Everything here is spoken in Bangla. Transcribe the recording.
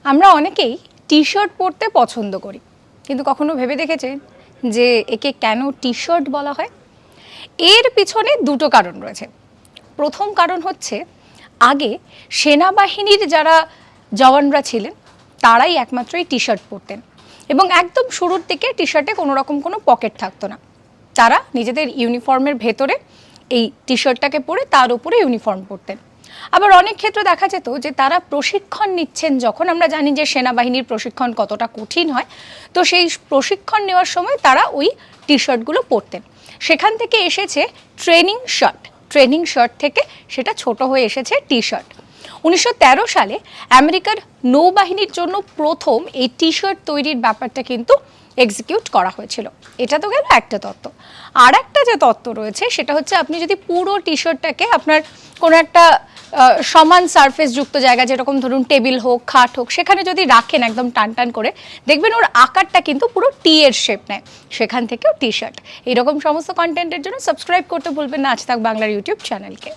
আমরা অনেকেই টি শার্ট পরতে পছন্দ করি, কিন্তু কখনো ভেবে দেখেছেন যে একে কেন টি শার্ট বলা হয়? এর পিছনে দুটো কারণ রয়েছে। প্রথম কারণ হচ্ছে, আগে সেনাবাহিনীর যারা জওয়ানরা ছিলেন তারাই একমাত্রই টি শার্ট পরতেন, এবং একদম শুরুর দিকে টি শার্টে কোনো রকম কোনো পকেট থাকতো না। তারা নিজেদের ইউনিফর্মের ভেতরে এই টি শার্টটাকে পরে তার উপরে ইউনিফর্ম পরতেন। আবার অনেক ক্ষেত্রে দেখা যেত যে তারা প্রশিক্ষণ নিচ্ছেন, যখন আমরা জানি যে সেনাবাহিনীর প্রশিক্ষণ কতটা কঠিন হয়, তো সেই প্রশিক্ষণ নেওয়ার সময় তারা ওই টি শার্টগুলো পরতেন। সেখান থেকে এসেছে ট্রেনিং শার্ট, ট্রেনিং শার্ট থেকে সেটা ছোট হয়ে এসেছে টি শার্ট। 1913 সালে আমেরিকার নৌবাহিনীর জন্য প্রথম এই টি শার্ট তৈরির ব্যাপারটা কিন্তু এক্সিকিউট করা হয়েছিল। এটা তো গেল একটা তত্ত্ব। আর একটা যে তত্ত্ব রয়েছে সেটা হচ্ছে, আপনি যদি পুরো টি শার্টটাকে আপনার কোনো একটা সমান সারফেস যুক্ত জায়গা, যেরকম ধরুন টেবিল হোক, খাট হোক, সেখানে যদি রাখেন একদম টান টান করে, দেখবেন ওর আকারটা কিন্তু পুরো টি এর শেপ নেয়। সেখান থেকেও টি শার্ট। এরকম সমস্ত কন্টেন্টের জন্য সাবস্ক্রাইব করতে ভুলবেন না আজ তাক বাংলার ইউটিউব চ্যানেলকে।